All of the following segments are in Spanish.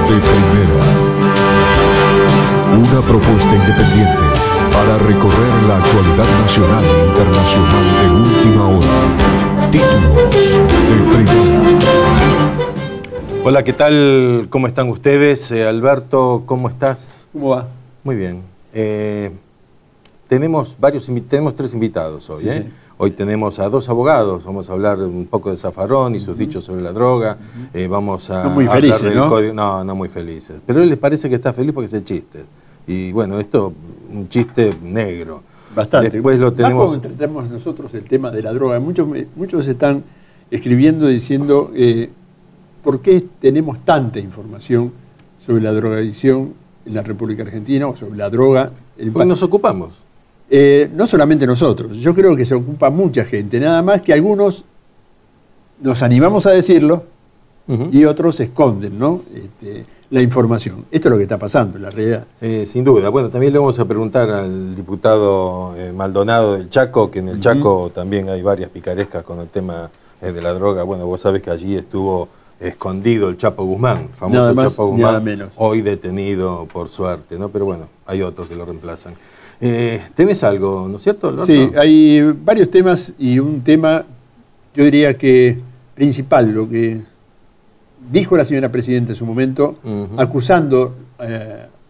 de Primera. Una propuesta independiente para recorrer la actualidad nacional e internacional de última hora. Títulos de Primera. Hola, ¿qué tal? ¿Cómo están ustedes? Alberto, ¿cómo estás? ¿Cómo va? Muy bien. Tenemos tres invitados hoy. Sí. Hoy tenemos a dos abogados. Vamos a hablar un poco de Zaffaroni y sus dichos sobre la droga. Vamos a no muy hablar felices, del ¿no? código. No muy felices. Pero a él les parece que está feliz porque es chiste. Y bueno, esto un chiste negro. Bastante. Después lo tenemos. Más cuando tratamos nosotros el tema de la droga. Muchos están escribiendo diciendo por qué tenemos tanta información sobre la drogadicción en la República Argentina o sobre la droga. Porque nos ocupamos. No solamente nosotros, yo creo que se ocupa mucha gente, nada más que algunos nos animamos a decirlo y otros esconden, ¿no? La información. Esto es lo que está pasando en la realidad. Sin duda. Bueno, también le vamos a preguntar al diputado Maldonado del Chaco, que en el Chaco también hay varias picarescas con el tema de la droga. Bueno, vos sabés que allí estuvo escondido el Chapo Guzmán, famoso nada más, Chapo Guzmán, nada menos. Hoy detenido por suerte, ¿no? Pero bueno, hay otros que lo reemplazan. ¿Tenés algo, no es cierto, Alberto? Sí, hay varios temas y un tema, yo diría que principal, lo que dijo la señora presidenta en su momento, acusando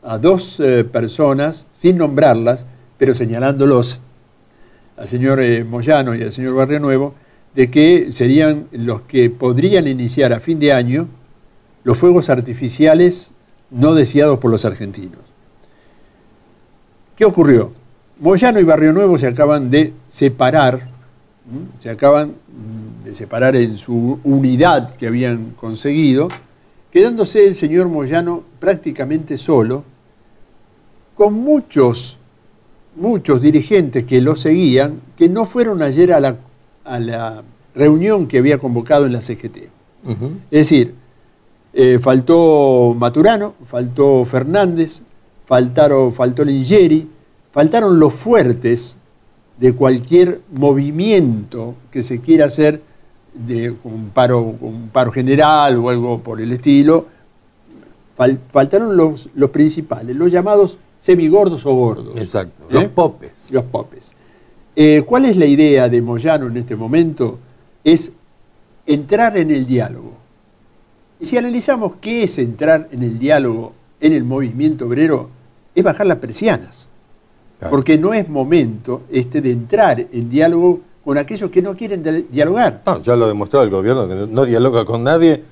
a dos personas, sin nombrarlas, pero señalándolos, al señor Moyano y al señor Barrionuevo, de que serían los que podrían iniciar a fin de año los fuegos artificiales no deseados por los argentinos. ¿Qué ocurrió? Moyano y Barrionuevo se acaban de separar, en su unidad que habían conseguido, quedándose el señor Moyano prácticamente solo, con muchos dirigentes que lo seguían, que no fueron ayer a la reunión que había convocado en la CGT. Es decir, faltó Maturano, faltó Fernández, faltó Lingeri, faltaron los fuertes de cualquier movimiento que se quiera hacer con un paro general o algo por el estilo. Faltaron los principales, los llamados semigordos o gordos. Exacto, los popes. Los popes. ¿Cuál es la idea de Moyano en este momento? Es entrar en el diálogo. Y si analizamos qué es entrar en el diálogo en el movimiento obrero, es bajar las persianas. Claro. Porque no es momento de entrar en diálogo con aquellos que no quieren dialogar. No, ya lo ha demostrado el gobierno, que no dialoga con nadie,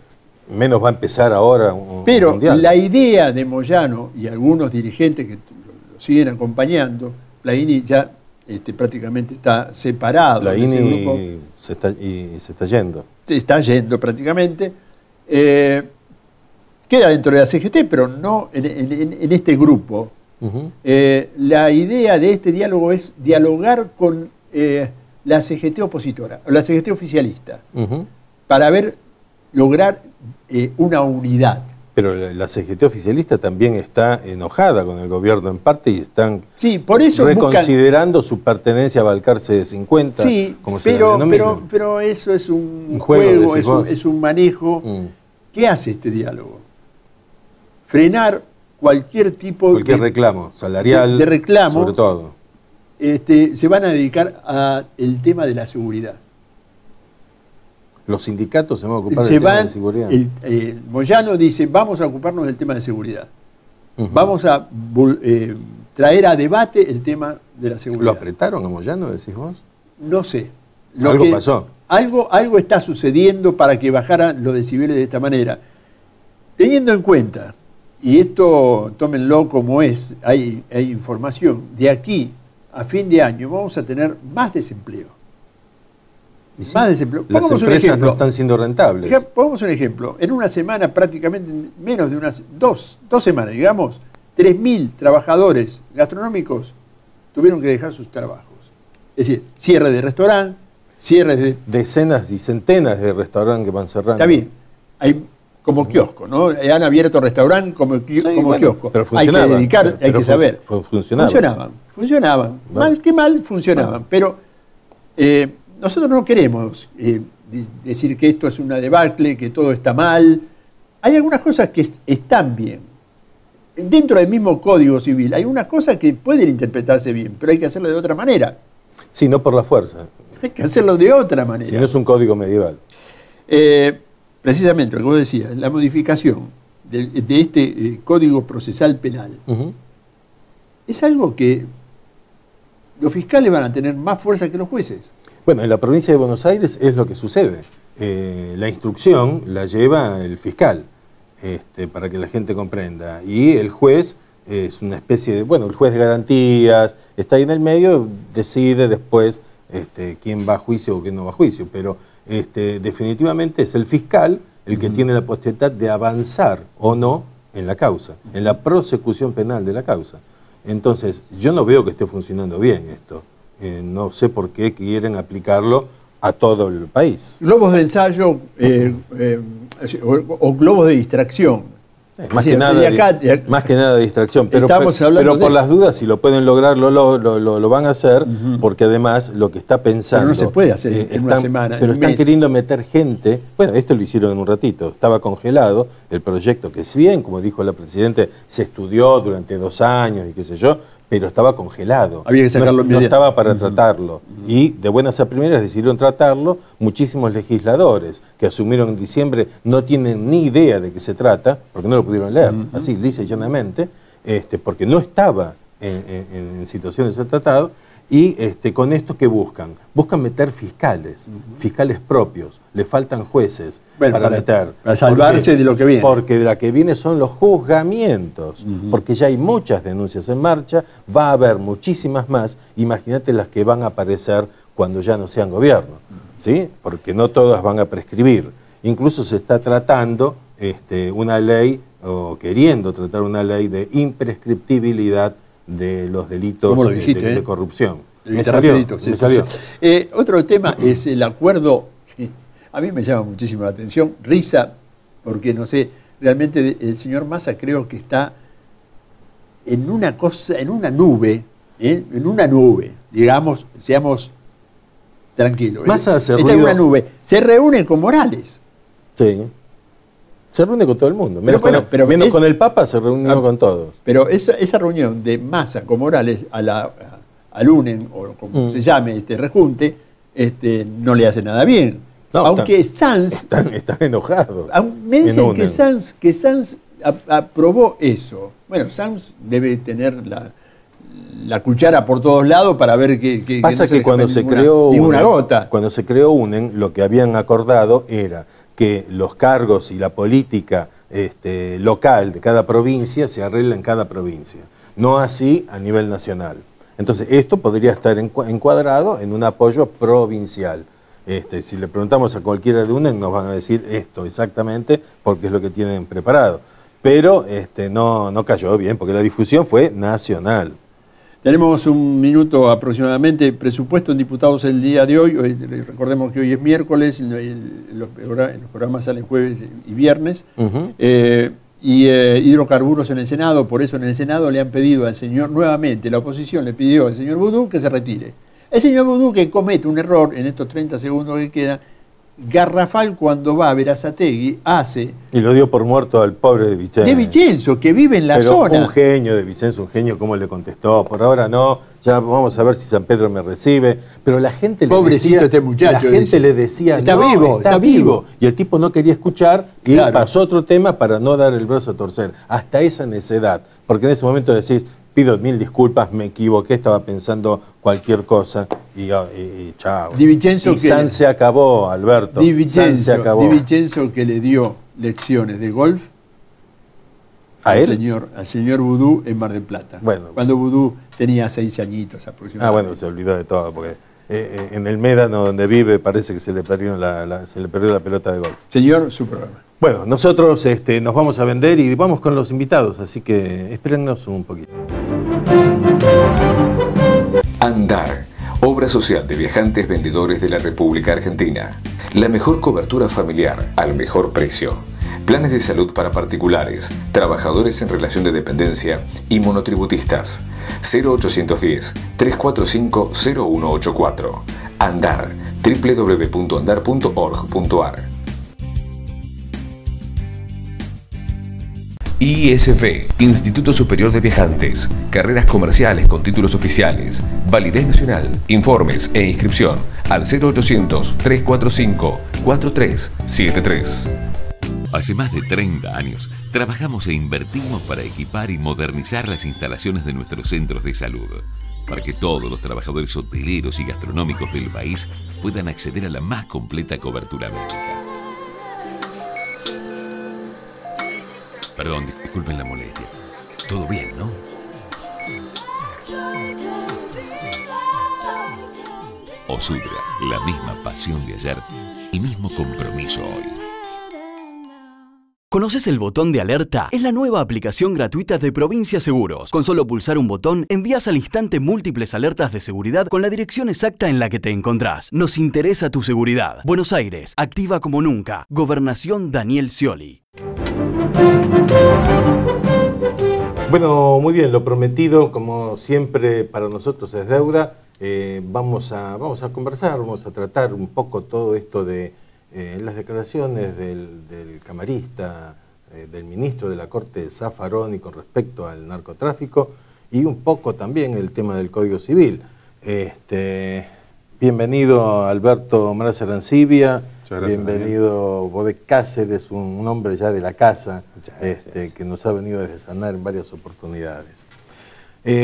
menos va a empezar ahora un diálogo. La idea de Moyano y algunos dirigentes que lo siguen acompañando, Plaini ya prácticamente está separado. Plaini se está yendo. Se está yendo prácticamente. Queda dentro de la CGT, pero no en este grupo. La idea de este diálogo es dialogar con la CGT opositora, o la CGT oficialista, para lograr una unidad. Pero la CGT oficialista también está enojada con el gobierno en parte y están por eso reconsiderando su pertenencia a Balcarce de 50. Sí, como pero eso es un juego, es un manejo. ¿Qué hace este diálogo? Frenar cualquier reclamo salarial, de reclamo, sobre todo. Se van a dedicar al tema de la seguridad. Los sindicatos se van a ocupar del tema de seguridad. Moyano dice, vamos a ocuparnos del tema de seguridad. Vamos a traer a debate el tema de la seguridad. ¿Lo apretaron a Moyano, decís vos? No sé. Algo pasó. Algo está sucediendo para que bajaran los decibeles de esta manera. Teniendo en cuenta, y esto tómenlo como es, hay información, de aquí a fin de año vamos a tener más desempleo. Sí, más desempleo. Las empresas no están siendo rentables. Pongamos un ejemplo. En una semana, prácticamente menos de dos semanas, digamos, 3.000 trabajadores gastronómicos tuvieron que dejar sus trabajos. Es decir, cierre de restaurante, cierre de... Decenas y centenas de restaurantes que van cerrando. Está bien. Hay como kiosco, ¿no? Han abierto restaurantes como kiosco. Pero funcionaban. Hay que dedicar, hay que saber. Funcionaban. Mal que mal funcionaban. Pero nosotros no queremos decir que esto es una debacle, que todo está mal. hay algunas cosas que están bien. Dentro del mismo Código Civil hay unas cosas que pueden interpretarse bien, pero hay que hacerlo de otra manera. Sí, no por la fuerza. Hay que hacerlo de otra manera. Si no es un código medieval. Precisamente lo que vos decías, la modificación de este Código Procesal Penal es algo que los fiscales van a tener más fuerza que los jueces. Bueno, en la provincia de Buenos Aires es lo que sucede. La instrucción la lleva el fiscal, para que la gente comprenda. Y el juez es una especie de, bueno, el juez de garantías, está ahí en el medio, decide después quién va a juicio o quién no va a juicio. Pero definitivamente es el fiscal el que tiene la potestad de avanzar o no en la causa, en la prosecución penal de la causa. Entonces, yo no veo que esté funcionando bien esto. No sé por qué quieren aplicarlo a todo el país. Globos de ensayo o globos de distracción. Más que nada de distracción. Pero por las dudas, si lo pueden lograr, lo van a hacer, porque además lo que está pensando... Pero no se puede hacer en una semana. Pero están queriendo meter gente... Bueno, esto lo hicieron en un ratito. Estaba congelado el proyecto, que si bien, como dijo la Presidenta, se estudió durante 2 años y qué sé yo, pero estaba congelado. Había que sacarlo no estaba para tratarlo. Y de buenas a primeras decidieron tratarlo. Muchísimos legisladores que asumieron en diciembre no tienen ni idea de qué se trata, porque no lo pudieron leer, así, lisa y llanamente, porque no estaba en situaciones de tratado. Y con esto, ¿qué buscan? Buscan meter fiscales, fiscales propios. Le faltan jueces para salvarse de lo que viene. Porque de la que viene son los juzgamientos. Porque ya hay muchas denuncias en marcha, va a haber muchísimas más. Imagínate las que van a aparecer cuando ya no sean gobierno, ¿sí? Porque no todas van a prescribir. Incluso se está tratando una ley, o queriendo tratar una ley de imprescriptibilidad de los delitos de corrupción. Me salió. Otro tema es el acuerdo, que a mí me llama muchísimo la atención, risa, porque no sé, realmente el señor Massa creo que está en una cosa, en una nube, digamos, seamos tranquilos. Massa está en una nube, se reúne con Morales. Sí. Se reúne con todo el mundo. Menos con el Papa se reunió con todos. Pero esa reunión de Massa con Morales al UNEN, o como se llame rejunte, no le hace nada bien. No, aunque Sanz... Están enojados. Me dicen que Sanz aprobó eso. Bueno, Sanz debe tener la cuchara por todos lados para ver que pasa que cuando se creó ninguna gota. Cuando se creó UNEN, lo que habían acordado era que los cargos y la política local de cada provincia se arregla en cada provincia, no así a nivel nacional. Entonces, esto podría estar encuadrado en un apoyo provincial. Si le preguntamos a cualquiera de UNEN, nos van a decir esto exactamente, porque es lo que tienen preparado. Pero no cayó bien, porque la difusión fue nacional. Tenemos un minuto aproximadamente. Presupuesto en diputados el día de hoy. Recordemos que hoy es miércoles, los programas salen jueves y viernes. Hidrocarburos en el Senado. Por eso en el Senado le han pedido al señor, nuevamente la oposición le pidió al señor Boudou que se retire. El señor Boudou, que comete un error en estos 30 segundos que quedan, garrafal, cuando va a Berazategui, hace... Y lo dio por muerto al pobre de Vicenzo. De Vicenzo, que vive en la zona. Un genio de Vicenzo, un genio, ¿cómo le contestó? Por ahora no, ya vamos a ver si San Pedro me recibe. Pero la gente le Pobrecito decía... este muchacho. La gente le decía, está vivo. Y el tipo no quería escuchar y pasó otro tema para no dar el brazo a torcer. Hasta esa necedad. Porque en ese momento decís, pido 1000 disculpas, me equivoqué, estaba pensando cualquier cosa y chao. Y San se acabó, Alberto. Di Vicenzo que le dio lecciones de golf al señor Boudou en Mar del Plata. Bueno, cuando Boudou tenía 6 añitos aproximadamente. Bueno, se olvidó de todo, porque en el Médano donde vive parece que se le perdió la pelota de golf. Señor, su programa. Bueno, nosotros nos vamos a vender y vamos con los invitados, así que espérennos un poquito. Andar, obra social de viajantes vendedores de la República Argentina. La mejor cobertura familiar al mejor precio. Planes de salud para particulares, trabajadores en relación de dependencia y monotributistas. 0810-345-0184. Andar, www.andar.org.ar. ISV, Instituto Superior de Viajantes. Carreras comerciales con títulos oficiales. Validez nacional. Informes e inscripción al 0800-345-4373. Hace más de 30 años trabajamos e invertimos para equipar y modernizar las instalaciones de nuestros centros de salud, para que todos los trabajadores hoteleros y gastronómicos del país puedan acceder a la más completa cobertura médica. Perdón, disculpen la molestia. Todo bien, ¿no? Osudra, la misma pasión de ayer, el mismo compromiso hoy. ¿Conoces el botón de alerta? Es la nueva aplicación gratuita de Provincia Seguros. Con solo pulsar un botón, envías al instante múltiples alertas de seguridad con la dirección exacta en la que te encontrás. Nos interesa tu seguridad. Buenos Aires, activa como nunca. Gobernación Daniel Scioli. Bueno, muy bien, lo prometido, como siempre, para nosotros es deuda. Vamos a conversar, vamos a tratar un poco todo esto de las declaraciones del camarista, del ministro de la Corte Zaffaroni con respecto al narcotráfico y un poco también el tema del Código Civil. Bienvenido Alberto Maraz Arancibia, bienvenido Bodek Cáceres, un hombre ya de la casa que nos ha venido a desanar en varias oportunidades.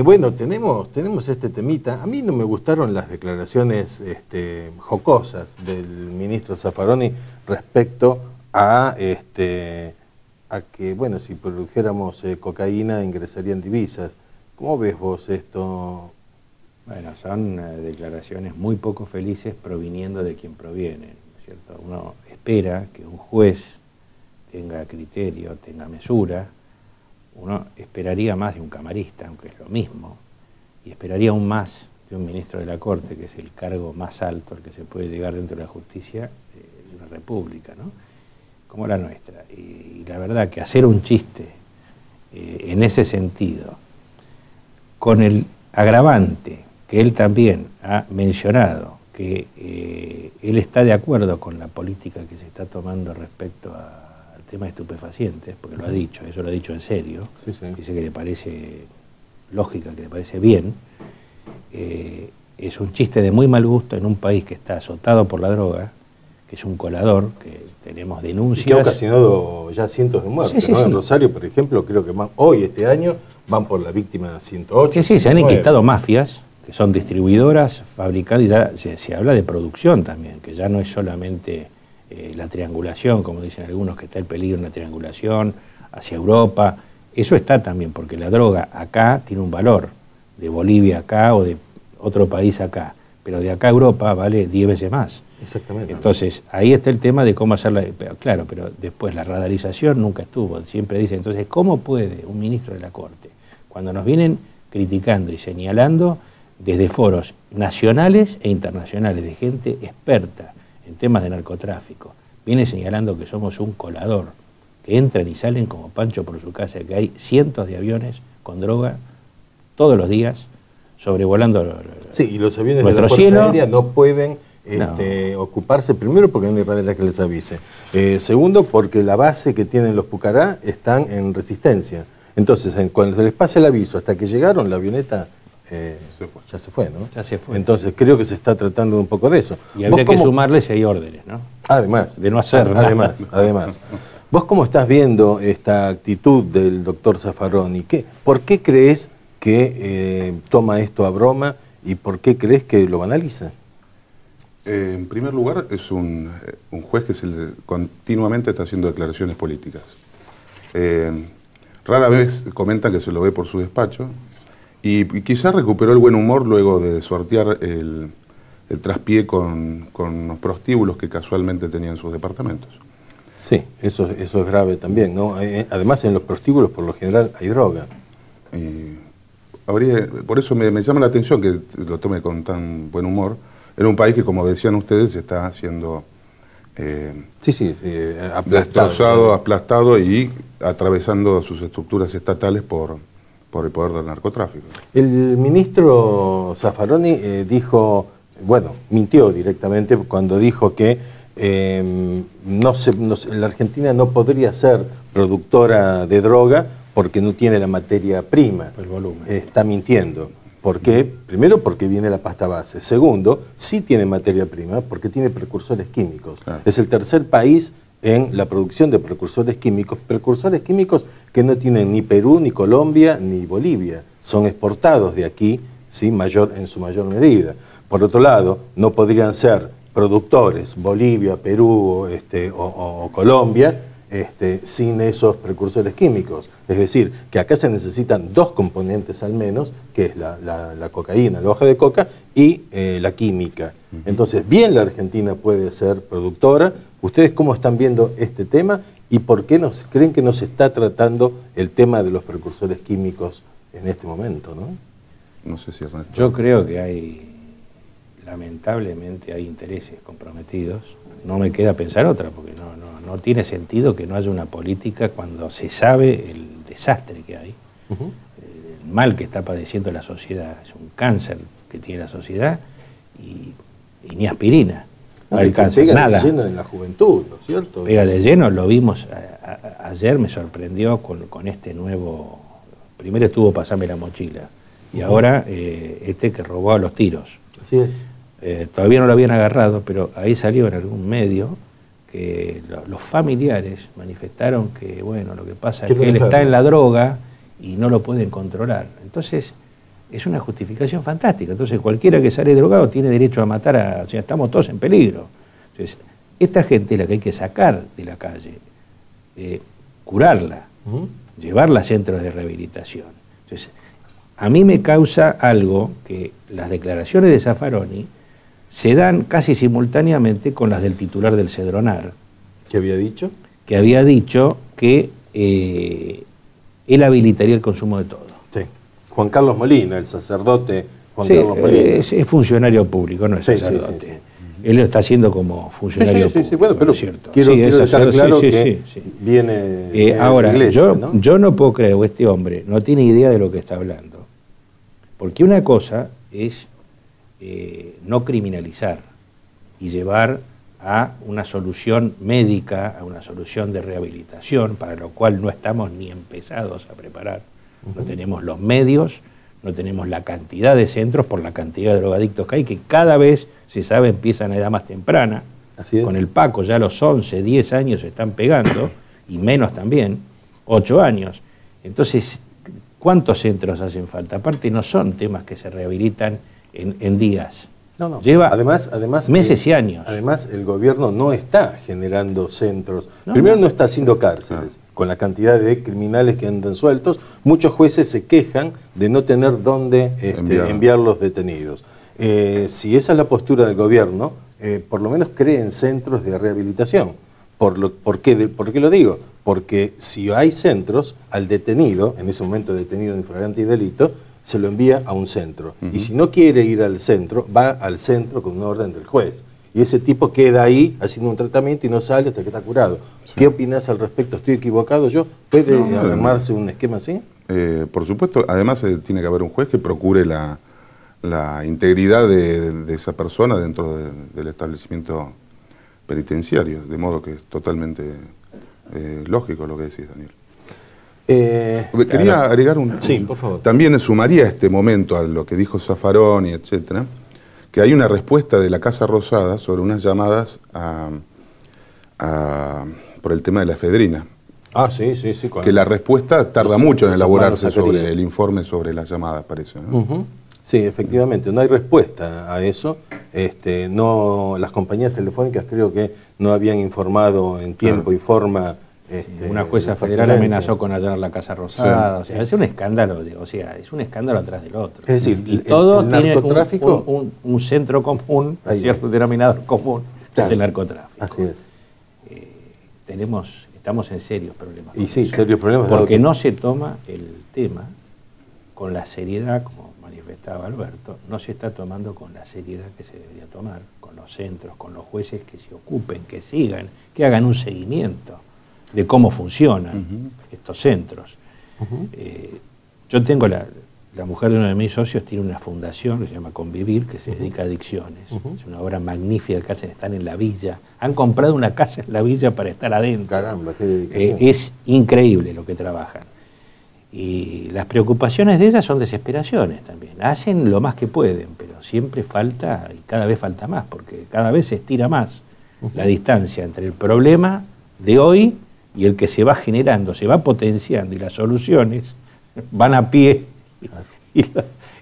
Bueno, tenemos este temita. A mí no me gustaron las declaraciones jocosas del ministro Zaffaroni respecto a que, bueno, si produjéramos cocaína ingresarían divisas. ¿Cómo ves vos esto? Bueno, son declaraciones muy poco felices proviniendo de quien provienen, ¿cierto? Uno espera que un juez tenga criterio, tenga mesura. Uno esperaría más de un camarista, aunque es lo mismo, y esperaría aún más de un ministro de la Corte, que es el cargo más alto al que se puede llegar dentro de la justicia de una república, ¿no? Como la nuestra. Y la verdad que hacer un chiste en ese sentido, con el agravante que él también ha mencionado, que él está de acuerdo con la política que se está tomando respecto al tema de estupefacientes, porque lo ha dicho, eso lo ha dicho en serio, dice que le parece lógica, que le parece bien, es un chiste de muy mal gusto en un país que está azotado por la droga, que es un colador, que tenemos denuncias. Y que ha ocasionado ya cientos de muertes, ¿no? En Rosario, por ejemplo, creo que hoy, este año, van por la víctima 108. Sí, se han enquistado mafias, que son distribuidoras, fabricantes, y ya se habla de producción también, que ya no es solamente la triangulación, como dicen algunos, que está el peligro en la triangulación hacia Europa. Eso está también, porque la droga acá tiene un valor, de Bolivia acá o de otro país acá, pero de acá a Europa vale 10 veces más. Exactamente. Entonces, ahí está el tema de cómo hacerla. Claro, pero después la radarización nunca estuvo. Siempre dicen, entonces, ¿cómo puede un ministro de la Corte, cuando nos vienen criticando y señalando desde foros nacionales e internacionales de gente experta en temas de narcotráfico, viene señalando que somos un colador, que entran y salen como Pancho por su casa, que hay cientos de aviones con droga todos los días sobrevolando sí, y los aviones de la Fuerza Aérea no pueden ocuparse, primero porque no hay radar que les avise, segundo porque la base que tienen los Pucará están en resistencia. Entonces, cuando se les pase el aviso hasta que llegaron, la avioneta ya se fue, ¿no? Ya se fue. Entonces creo que se está tratando un poco de eso. Y habría que sumarle si hay órdenes, ¿no? Además. De no hacerlo. Además. ¿Vos cómo estás viendo esta actitud del doctor Zaffaroni? ¿Por qué crees que toma esto a broma y por qué crees que lo banaliza? En primer lugar, es un juez que continuamente está haciendo declaraciones políticas. Rara vez comenta que se lo ve por su despacho y quizás recuperó el buen humor luego de sortear el traspié con los prostíbulos que casualmente tenían sus departamentos. Sí, eso es grave también, ¿no? Además, en los prostíbulos por lo general hay droga. Por eso me llama la atención que lo tome con tan buen humor. En un país que, como decían ustedes, está siendo destrozado, aplastado y atravesando sus estructuras estatales por el poder del narcotráfico. El ministro Zaffaroni dijo, bueno, mintió directamente cuando dijo que la Argentina no podría ser productora de droga porque no tiene la materia prima. El volumen. Está mintiendo. ¿Por qué? Primero, porque viene la pasta base. Segundo, sí tiene materia prima porque tiene precursores químicos. Claro. Es el tercer país en la producción de precursores químicos que no tienen ni Perú, ni Colombia, ni Bolivia. Son exportados de aquí, ¿sí? En su mayor medida. Por otro lado, no podrían ser productores Bolivia, Perú o Colombia sin esos precursores químicos. Es decir, que acá se necesitan dos componentes al menos, que es la cocaína, la hoja de coca, y la química. Entonces, bien la Argentina puede ser productora. ¿Ustedes cómo están viendo este tema y por qué creen que no se está tratando el tema de los precursores químicos en este momento, ¿no? No sé si Ernesto. Yo creo que lamentablemente hay intereses comprometidos. No me queda pensar otra, porque no tiene sentido que no haya una política cuando se sabe el desastre que hay, el mal que está padeciendo la sociedad, es un cáncer que tiene la sociedad y ni aspirina. No alcanza nada. Pega de lleno en la juventud, ¿no es cierto? Pega de lleno, lo vimos ayer, me sorprendió con este nuevo. Primero estuvo Pasame la mochila y ahora que robó a los tiros. Así es. Todavía no lo habían agarrado, pero ahí salió en algún medio que los familiares manifestaron que, bueno, lo que pasa es que él está en la droga y no lo pueden controlar. Entonces, es una justificación fantástica. Entonces, cualquiera que sale drogado tiene derecho a matar o sea, estamos todos en peligro. Entonces, esta gente es la que hay que sacar de la calle, curarla, llevarla a centros de rehabilitación. Entonces, a mí me causa algo que las declaraciones de Zaffaroni se dan casi simultáneamente con las del titular del Cedronar. ¿Qué había dicho? Que había dicho que él habilitaría el consumo de todo. Sí. Juan Carlos Molina, el sacerdote Juan Sí, Carlos Molina. es funcionario público, no es sacerdote. Sí. Él lo está haciendo como funcionario público. Sí, bueno, pero es cierto. quiero dejar claro sí, que sí. viene ahora, de la iglesia, yo no puedo creer que este hombre no tiene idea de lo que está hablando. Porque una cosa es no criminalizar y llevar a una solución médica, a una solución de rehabilitación, para lo cual no estamos ni empezados a preparar. No tenemos los medios, no tenemos la cantidad de centros por la cantidad de drogadictos que hay, que cada vez, se sabe, empiezan a edad más temprana. Así es. Con el Paco ya a los 11, 10 años se están pegando, y menos también, 8 años. Entonces, ¿cuántos centros hacen falta? Aparte, no son temas que se rehabilitan en días. No. Lleva además, meses y años. Además, el gobierno no está generando centros. Primero, no está haciendo cárceles. Con la cantidad de criminales que andan sueltos, muchos jueces se quejan de no tener dónde enviar los detenidos. Si esa es la postura del gobierno, por lo menos creen centros de rehabilitación. ¿Por qué lo digo? Porque si hay centros, al detenido, en ese momento detenido en flagrante y delito, se lo envía a un centro. Y si no quiere ir al centro, va al centro con una orden del juez. Y ese tipo queda ahí haciendo un tratamiento y no sale hasta que está curado. Sí. ¿Qué opinas al respecto? ¿Estoy equivocado yo? ¿Puede armarse un esquema así? Por supuesto. Además, tiene que haber un juez que procure la integridad de esa persona dentro del establecimiento penitenciario. De modo que es totalmente lógico lo que decís, Daniel. Quería agregar Sí, por favor. También sumaría este momento a lo que dijo Zaffaroni, etcétera, que hay una respuesta de la Casa Rosada sobre unas llamadas por el tema de la efedrina. Sí. Que la respuesta tarda mucho en elaborarse sobre el informe sobre las llamadas, parece, ¿no? Sí, efectivamente, no hay respuesta a eso. Las compañías telefónicas creo que no habían informado en tiempo y forma. Una jueza federal amenazó con allanar la Casa Rosada. O sea, es un escándalo, es un escándalo atrás del otro. Es decir, y todo el tiene narcotráfico, un centro común, cierto denominador común, que es el narcotráfico. Así es. Estamos en serios problemas. Y sí, serios problemas. Porque no se toma el tema con la seriedad, como manifestaba Alberto, no se está tomando con la seriedad que se debería tomar, con los centros, con los jueces que se ocupen, que sigan, que hagan un seguimiento de cómo funcionan estos centros. Yo tengo la mujer de uno de mis socios tiene una fundación que se llama Convivir, que se dedica a adicciones. Es una obra magnífica que hacen, están en la villa. Han comprado una casa en la villa para estar adentro. Caramba, qué dedicación. Es increíble lo que trabajan. Y las preocupaciones de ellas son desesperaciones también. Hacen lo más que pueden, pero siempre falta, y cada vez falta más, porque cada vez se estira más la distancia entre el problema de hoy y el que se va generando, se va potenciando, y las soluciones van a pie.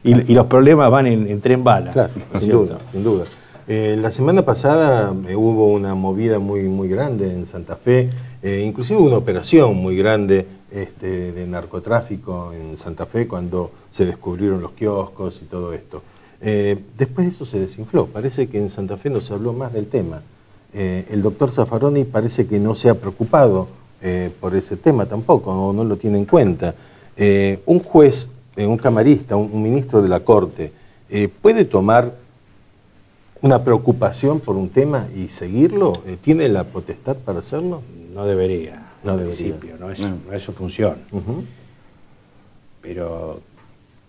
Y los problemas van en tren bala. Claro, sin duda, sin duda. La semana pasada hubo una movida muy grande en Santa Fe, inclusive una operación muy grande de narcotráfico en Santa Fe cuando se descubrieron los kioscos y todo esto. Después eso se desinfló, parece que en Santa Fe no se habló más del tema. El doctor Zaffaroni parece que no se ha preocupado por ese tema tampoco, no lo tiene en cuenta. Un juez, un camarista, un ministro de la Corte, ¿puede tomar una preocupación por un tema y seguirlo? ¿Tiene la potestad para hacerlo? No debería, no al debería. principio, no es su función. Pero,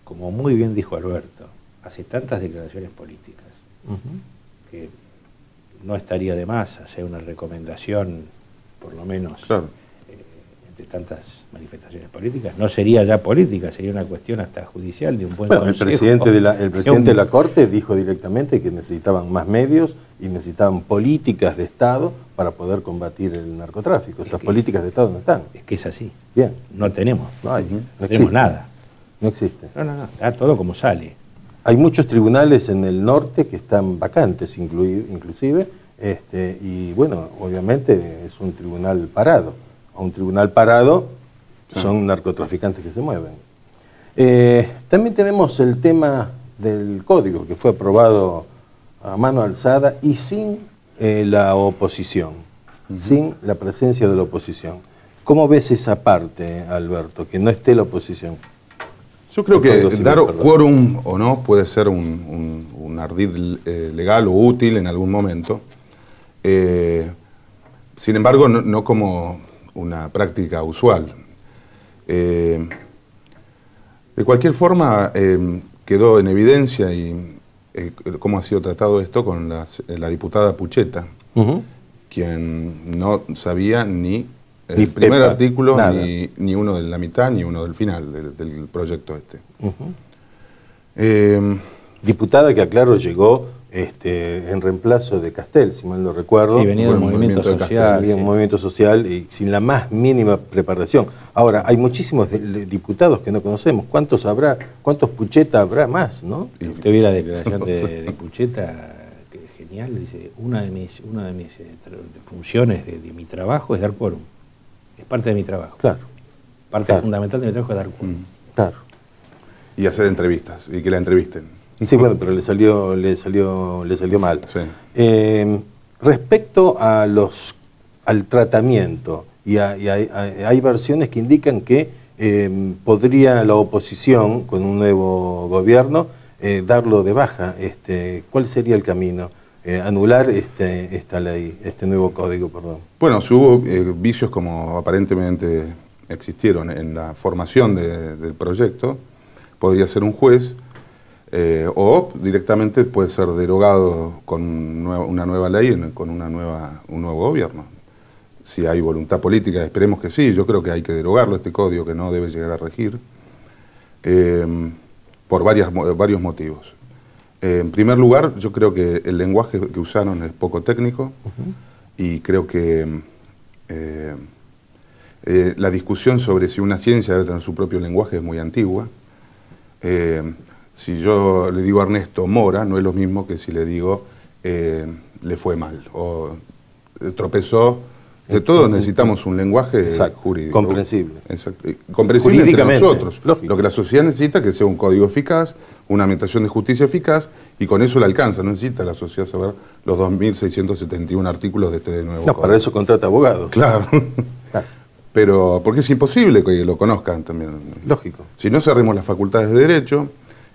como muy bien dijo Alberto, hace tantas declaraciones políticas que no estaría de más hacer una recomendación, por lo menos, entre tantas manifestaciones políticas. No sería ya política, sería una cuestión hasta judicial de un buen consejo. El presidente de la Corte dijo directamente que necesitaban más medios y necesitaban políticas de Estado para poder combatir el narcotráfico. Esas políticas de Estado no están. Es que es así. Bien. No tenemos. No tenemos nada. No existe. No. Está todo como sale. Hay muchos tribunales en el norte que están vacantes, inclusive, y bueno, obviamente es un tribunal parado. A un tribunal parado son narcotraficantes que se mueven. También tenemos el tema del código que fue aprobado a mano alzada y sin la oposición, sin la presencia de la oposición. ¿Cómo ves esa parte, Alberto, que no esté la oposición? Yo creo que dar quórum o no puede ser un ardid legal o útil en algún momento. Sin embargo, no como una práctica usual. De cualquier forma, quedó en evidencia cómo ha sido tratado esto con la diputada Pucheta, quien no sabía ni el primer artículo, ni uno de la mitad, ni uno del final del proyecto este. Diputada que, aclaro, llegó en reemplazo de Castel, si mal no recuerdo. Sí, venía del movimiento social. Venía un movimiento social y sin la más mínima preparación. Ahora, hay muchísimos diputados que no conocemos. ¿Cuántos habrá? ¿Cuántos Pucheta habrá más, no? Y usted vio la declaración de Pucheta, que es genial. Dice, una de mis funciones de mi trabajo es dar quórum. Es parte de mi trabajo. Claro. Parte fundamental de mi trabajo es dar quórum. Claro. Y hacer entrevistas, y que la entrevisten. Sí, bueno, pero le salió mal. Sí. Respecto al tratamiento, y hay versiones que indican que podría la oposición, con un nuevo gobierno, darlo de baja. ¿Cuál sería el camino? Anular esta ley, este nuevo código, perdón. Bueno, si hubo vicios como aparentemente existieron en la formación del proyecto, podría ser un juez, o directamente puede ser derogado con una nueva ley, con un nuevo gobierno. Si hay voluntad política, esperemos que sí, yo creo que hay que derogarlo, este código que no debe llegar a regir, por varios motivos. En primer lugar, yo creo que el lenguaje que usaron es poco técnico, y creo que la discusión sobre si una ciencia debe tener su propio lenguaje es muy antigua. Si yo le digo a Ernesto Mora, no es lo mismo que si le digo le fue mal o tropezó. De todos necesitamos un lenguaje jurídico. Comprensible. Exacto. Comprensible entre nosotros. Lógico. Lo que la sociedad necesita es que sea un código eficaz, una administración de justicia eficaz, y con eso le alcanza. No necesita la sociedad saber los 2.671 artículos de este nuevo código. Para eso contrata abogados. Claro. Pero porque es imposible que lo conozcan también. Lógico. Si no, cerremos las facultades de Derecho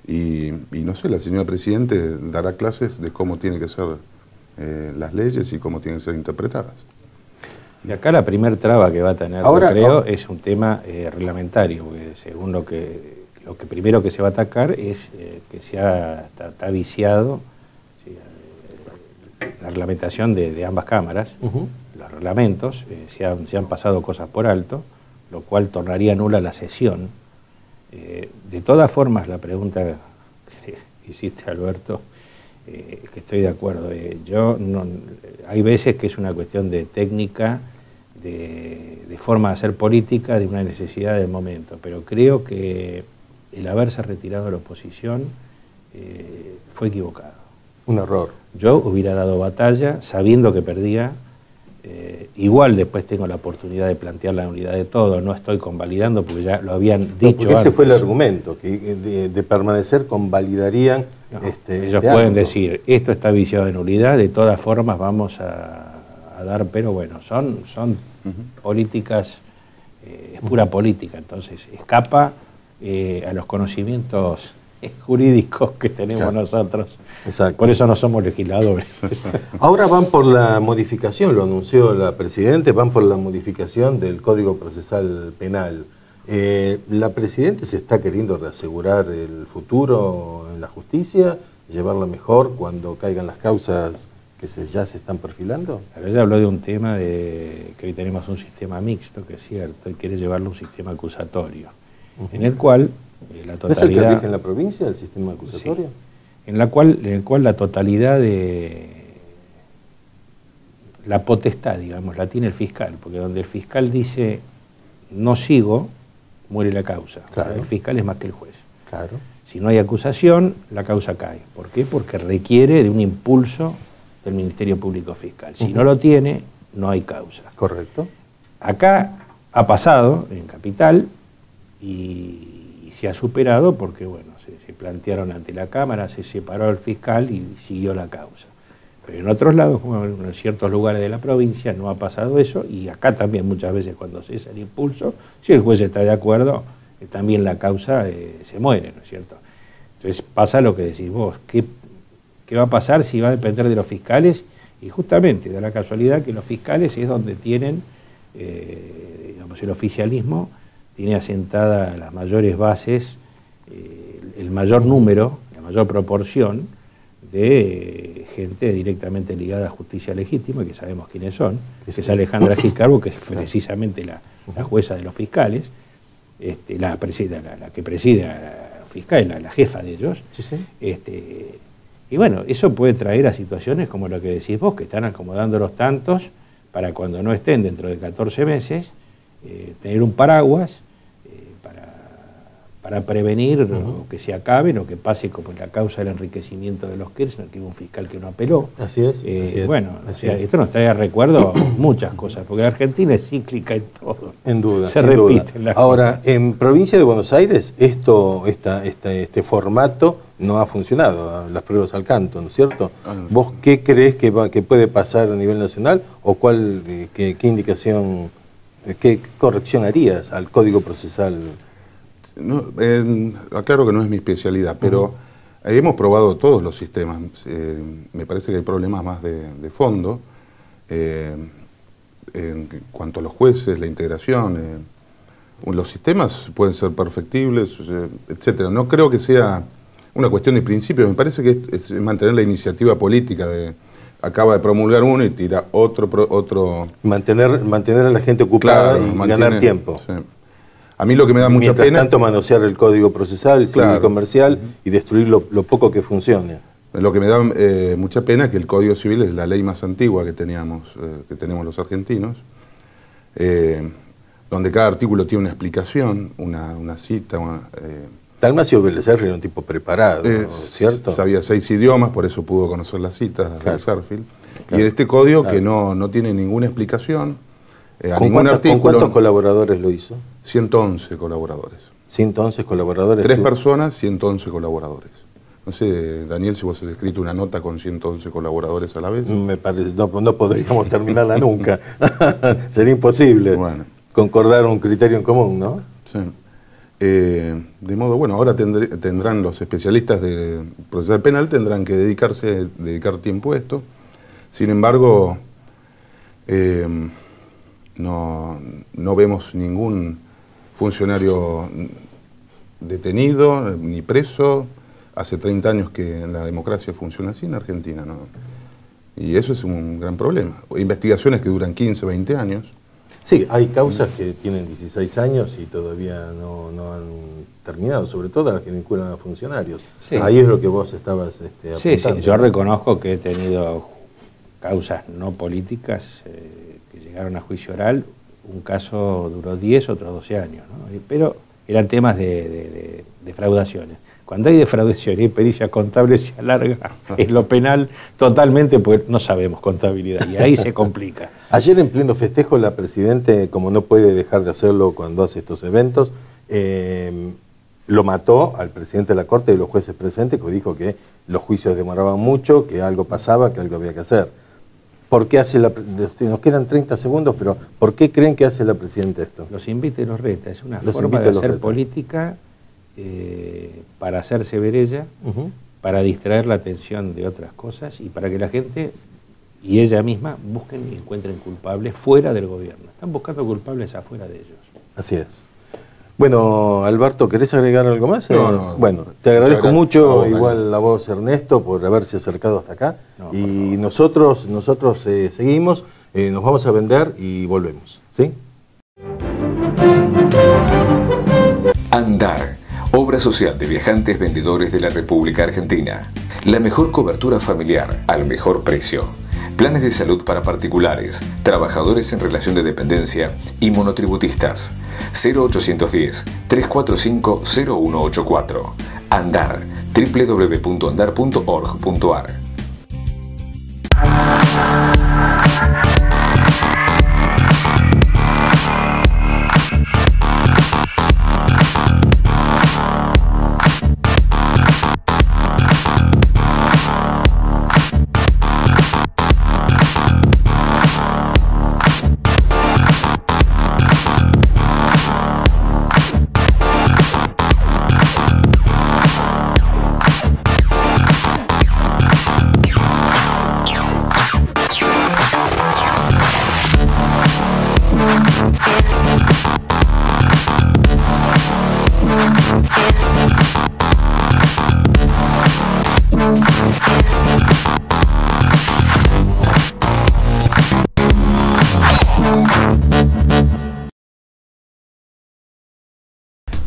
y no sé, la señora Presidente dará clases de cómo tienen que ser las leyes y cómo tienen que ser interpretadas. Y acá la primer traba que va a tener, yo creo, es un tema reglamentario, porque según lo que lo que primero que se va a atacar es que está viciado la reglamentación de ambas cámaras, los reglamentos, se han pasado cosas por alto, lo cual tornaría nula la sesión. De todas formas, la pregunta que hiciste, Alberto, que estoy de acuerdo. Hay veces que es una cuestión de técnica, de forma de hacer política, de una necesidad del momento, pero creo que el haberse retirado de la oposición fue equivocado. Un error. Yo hubiera dado batalla sabiendo que perdía. Igual después tengo la oportunidad de plantear la unidad de todo, no estoy convalidando porque ya lo habían dicho porque ese antes. fue el argumento, que de permanecer convalidarían. No, ellos pueden decir, esto está viciado de nulidad, de todas formas vamos a dar, pero bueno, son políticas, es pura política, entonces escapa a los conocimientos jurídicos que tenemos nosotros. Exacto. Por eso no somos legisladores. Ahora van por la modificación, lo anunció la Presidenta, van por la modificación del Código Procesal Penal. ¿La Presidenta se está queriendo reasegurar el futuro en la justicia, llevarla mejor cuando caigan las causas que ya se están perfilando? Ella habló de un tema de que hoy tenemos un sistema mixto, que es cierto, y quiere llevarlo a un sistema acusatorio, en el cual la totalidad... ¿Es el que rige en la provincia, el sistema acusatorio? Sí. En el cual la totalidad de la potestad, digamos, la tiene el fiscal, porque donde el fiscal dice no sigo, muere la causa. Claro. O sea, el fiscal es más que el juez. Claro. Si no hay acusación, la causa cae. ¿Por qué? Porque requiere de un impulso del Ministerio Público Fiscal. Si no lo tiene, no hay causa. Correcto. Acá ha pasado en Capital y se ha superado porque, bueno, se plantearon ante la Cámara, se separó el fiscal y siguió la causa. Pero en otros lados, como en ciertos lugares de la provincia, no ha pasado eso, y acá también muchas veces cuando cesa el impulso, si el juez está de acuerdo, también la causa se muere, ¿no es cierto? Entonces pasa lo que decís vos, ¿qué va a pasar si va a depender de los fiscales? Y justamente da la casualidad que los fiscales es donde tienen, digamos, el oficialismo tiene asentadas las mayores bases, el mayor número, la mayor proporción de gente directamente ligada a justicia legítima, que sabemos quiénes son, que es Alejandra Giscarbo, que es precisamente la jueza de los fiscales, la que preside a los fiscales, la jefa de ellos. Sí, sí. Y bueno, eso puede traer a situaciones como lo que decís vos, que están acomodando los tantos para cuando no estén dentro de 14 meses, tener un paraguas para prevenir o que se acaben o que pase como en la causa del enriquecimiento de los Kirchner, que hubo un fiscal que no apeló. Así es. Así es. Bueno, esto nos trae a recuerdo muchas cosas, porque Argentina es cíclica en todo. En duda. Se repiten las Ahora, cosas. en provincia de Buenos Aires, este formato no ha funcionado, las pruebas al canto, ¿no es cierto? ¿Vos qué crees que puede pasar a nivel nacional o qué indicación, qué corrección harías al Código Procesal? No, aclaro que no es mi especialidad, pero hemos probado todos los sistemas. Me parece que hay problemas más de fondo en cuanto a los jueces, la integración. Los sistemas pueden ser perfectibles, etcétera. No creo que sea una cuestión de principio. Me parece que es mantener la iniciativa política acaba de promulgar uno y tira otro. Mantener a la gente ocupada, claro, y ganar tiempo. Sí. A mí lo que me da mucha pena... Mientras tanto manosear el Código Procesal, el Civil y Comercial y destruir lo poco que funcione. Lo que me da mucha pena es que el Código Civil es la ley más antigua que tenemos los argentinos, donde cada artículo tiene una explicación, una cita. Dalmacio Beleserri era un tipo preparado, ¿cierto? Sabía 6 idiomas, por eso pudo conocer las citas de Beleserri. Claro. Y este código que no tiene ninguna explicación. ¿Con cuántos colaboradores lo hizo? 111 colaboradores. 111 colaboradores. 3 personas, 111 colaboradores. No sé, Daniel, si vos has escrito una nota con 111 colaboradores a la vez. Me parece, no podríamos terminarla nunca. Sería imposible. Bueno. Concordar un criterio en común, ¿no? Sí. De modo, bueno, ahora tendrán los especialistas de procesal penal, tendrán que dedicar tiempo a esto. Sin embargo, no vemos ningún funcionario detenido ni preso. Hace 30 años que la democracia funciona así en Argentina, ¿no? Y eso es un gran problema. Investigaciones que duran 15, 20 años. Sí, hay causas que tienen 16 años y todavía no han terminado, sobre todo las que vinculan a funcionarios. Sí. Ahí es lo que vos estabas apuntando. Sí, yo reconozco que he tenido causas no políticas que llegaron a juicio oral. Un caso duró 10, otros 12 años, ¿no? Pero eran temas de defraudaciones. Cuando hay defraudación y hay pericias contables se alarga en lo penal totalmente porque no sabemos contabilidad y ahí se complica. Ayer en pleno festejo la Presidente, como no puede dejar de hacerlo cuando hace estos eventos, lo mató al Presidente de la Corte y los jueces presentes, que dijo que los juicios demoraban mucho, que algo pasaba, que algo había que hacer. ¿Por qué hace nos quedan 30 segundos, pero ¿por qué creen que hace la Presidenta esto? Los invita y los reta, es una forma de hacer política para hacerse ver ella, para distraer la atención de otras cosas y para que la gente y ella misma busquen y encuentren culpables fuera del gobierno. Están buscando culpables afuera de ellos. Así es. Bueno, Alberto, ¿querés agregar algo más? No. Bueno, te agradezco mucho, igual a vos, Ernesto, por haberse acercado hasta acá. Y nosotros seguimos, nos vamos a vender y volvemos, ¿sí? Andar, obra social de viajantes vendedores de la República Argentina. La mejor cobertura familiar al mejor precio. Planes de salud para particulares, trabajadores en relación de dependencia y monotributistas. 0810-345-0184. Andar, www.andar.org.ar.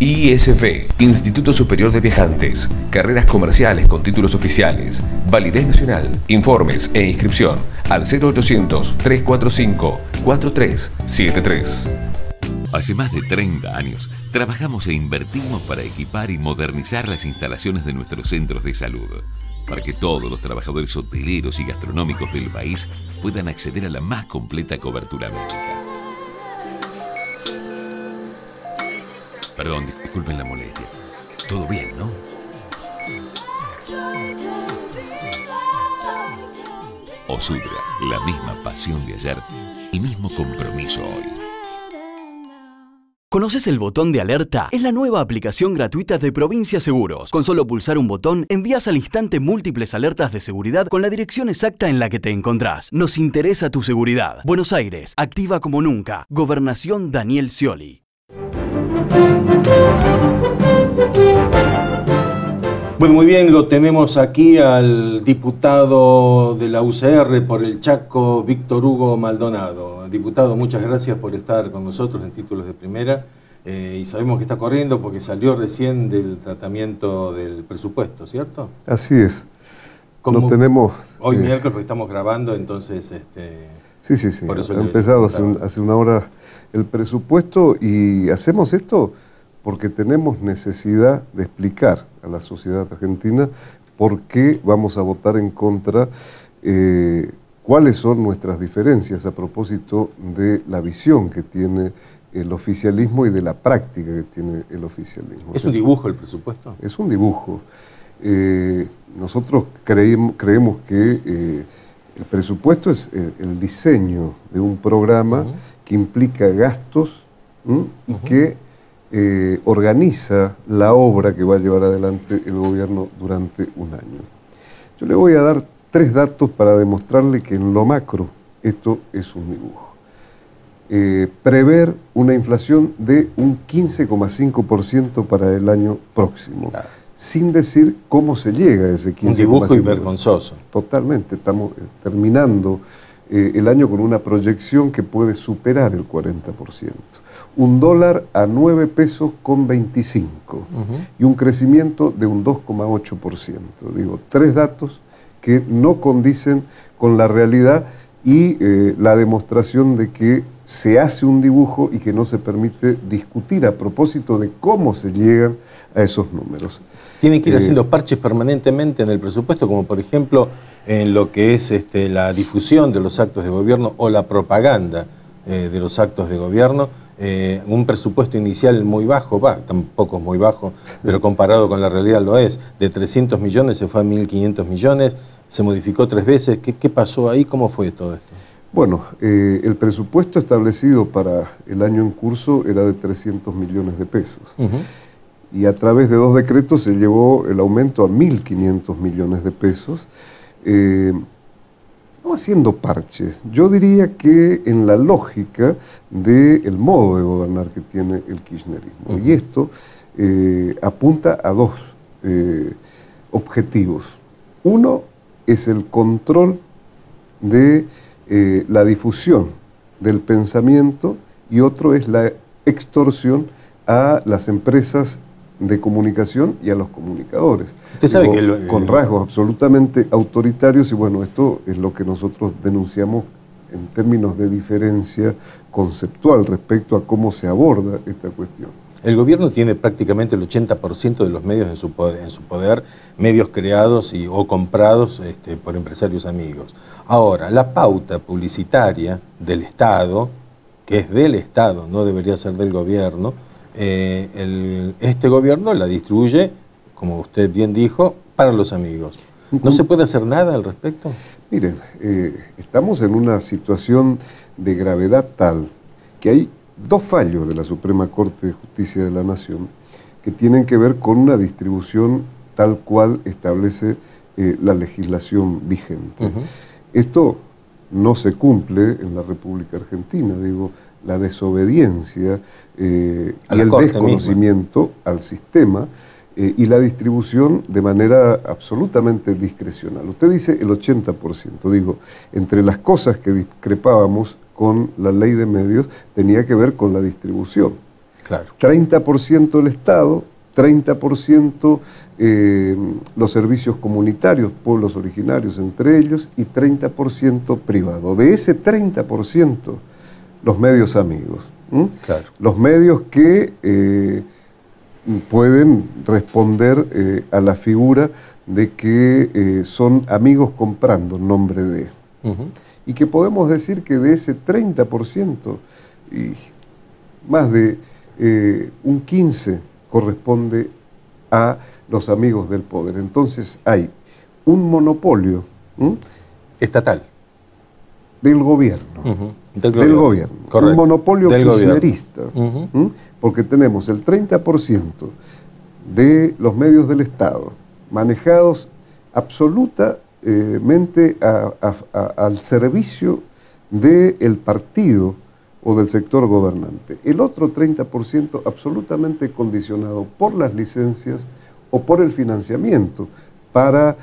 ISV, Instituto Superior de Viajantes, carreras comerciales con títulos oficiales, validez nacional, informes e inscripción al 0800-345-4373. Hace más de 30 años trabajamos e invertimos para equipar y modernizar las instalaciones de nuestros centros de salud, para que todos los trabajadores hoteleros y gastronómicos del país puedan acceder a la más completa cobertura médica. Perdón, disculpen la molestia. Todo bien, ¿no? Osudra, la misma pasión de ayer, el mismo compromiso hoy. ¿Conoces el botón de alerta? Es la nueva aplicación gratuita de Provincia Seguros. Con solo pulsar un botón, envías al instante múltiples alertas de seguridad con la dirección exacta en la que te encontrás. Nos interesa tu seguridad. Buenos Aires, activa como nunca. Gobernación Daniel Scioli. Bueno, muy bien, lo tenemos aquí al diputado de la UCR por el Chaco, Víctor Hugo Maldonado. Diputado, muchas gracias por estar con nosotros en Títulos de Primera. Y sabemos que está corriendo porque salió recién del tratamiento del presupuesto, ¿cierto? Así es. Lo tenemos... Hoy miércoles, porque estamos grabando, entonces... Sí. Por eso ha empezado hace una hora el presupuesto y hacemos esto porque tenemos necesidad de explicar a la sociedad argentina por qué vamos a votar en contra, cuáles son nuestras diferencias a propósito de la visión que tiene el oficialismo y de la práctica que tiene el oficialismo. ¿Es un dibujo el presupuesto? Es un dibujo. Nosotros creemos que el presupuesto es el diseño de un programa que implica gastos y que organiza la obra que va a llevar adelante el gobierno durante un año. Yo le voy a dar 3 datos para demostrarle que en lo macro esto es un dibujo. prever una inflación de un 15,5% para el año próximo, claro, sin decir cómo se llega a ese 15,5%. Un dibujo y vergonzoso. Totalmente, estamos terminando el año con una proyección que puede superar el 40%. Un dólar a 9 pesos con 25 y un crecimiento de un 2,8%. Digo, 3 datos que no condicen con la realidad y la demostración de que se hace un dibujo y que no se permite discutir a propósito de cómo se llegan a esos números. Tienen que ir haciendo parches permanentemente en el presupuesto, como por ejemplo en lo que es la difusión de los actos de gobierno o la propaganda de los actos de gobierno. Un presupuesto inicial muy bajo, tampoco es muy bajo, pero comparado con la realidad lo es. De 300 millones se fue a 1.500 millones, se modificó 3 veces. ¿Qué pasó ahí? ¿Cómo fue todo esto? Bueno, el presupuesto establecido para el año en curso era de 300 millones de pesos. Y a través de 2 decretos se llevó el aumento a 1.500 millones de pesos, no haciendo parches. Yo diría que en la lógica del modo de gobernar que tiene el kirchnerismo. Y esto apunta a 2 objetivos. Uno es el control de la difusión del pensamiento y otro es la extorsión a las empresas de comunicación y a los comunicadores. Usted sabe que con rasgos absolutamente autoritarios, y bueno, esto es lo que nosotros denunciamos en términos de diferencia conceptual respecto a cómo se aborda esta cuestión. El gobierno tiene prácticamente el 80% de los medios en su poder, medios creados o comprados por empresarios amigos. Ahora, la pauta publicitaria del Estado, que es del Estado, no debería ser del gobierno, este gobierno la distribuye, como usted bien dijo, para los amigos. ¿No se puede hacer nada al respecto? Miren, estamos en una situación de gravedad tal que hay 2 fallos de la Suprema Corte de Justicia de la Nación que tienen que ver con una distribución tal cual establece la legislación vigente. Esto no se cumple en la República Argentina, digo, la desobediencia y el desconocimiento al sistema y la distribución de manera absolutamente discrecional. Usted dice el 80%, digo, entre las cosas que discrepábamos con la ley de medios tenía que ver con la distribución. Claro. 30% el Estado, 30% los servicios comunitarios, pueblos originarios entre ellos, y 30% privado. De ese 30%, los medios amigos. Claro. Los medios que pueden responder a la figura de que son amigos comprando en nombre de. Y que podemos decir que de ese 30%, y más de un 15% corresponde a los amigos del poder. Entonces hay un monopolio estatal del gobierno. Del gobierno. Correcto. Un monopolio kirchnerista. Porque tenemos el 30% de los medios del Estado manejados absolutamente al servicio del partido o del sector gobernante. El otro 30% absolutamente condicionado por las licencias o por el financiamiento para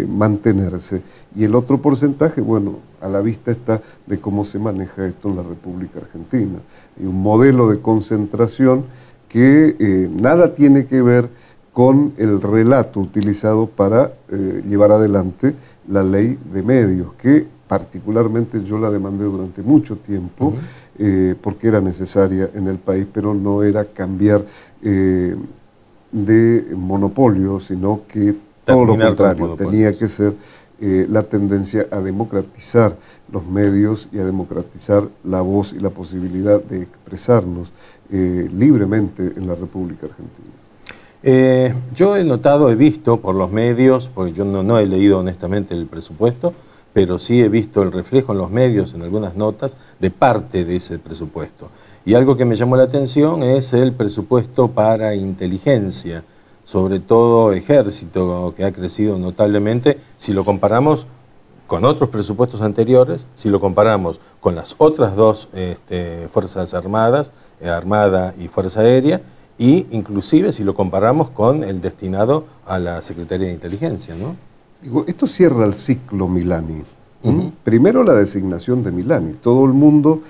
mantenerse. Y el otro porcentaje, bueno, a la vista está de cómo se maneja esto en la República Argentina. Hay un modelo de concentración que nada tiene que ver con el relato utilizado para llevar adelante la ley de medios, que particularmente yo la demandé durante mucho tiempo, porque era necesaria en el país, pero no era cambiar de monopolio, sino que todo lo contrario, tenía que ser la tendencia a democratizar los medios y a democratizar la voz y la posibilidad de expresarnos libremente en la República Argentina. Yo he notado, he visto por los medios, porque yo no he leído honestamente el presupuesto, pero sí he visto el reflejo en los medios, en algunas notas, de parte de ese presupuesto. Y algo que me llamó la atención es el presupuesto para inteligencia, sobre todo ejército, que ha crecido notablemente, si lo comparamos con otros presupuestos anteriores, si lo comparamos con las otras dos Fuerzas Armadas, Armada y Fuerza Aérea, y inclusive si lo comparamos con el destinado a la Secretaría de Inteligencia, ¿no? Digo, esto cierra el ciclo Milani. Primero la designación de Milani. Todo el mundo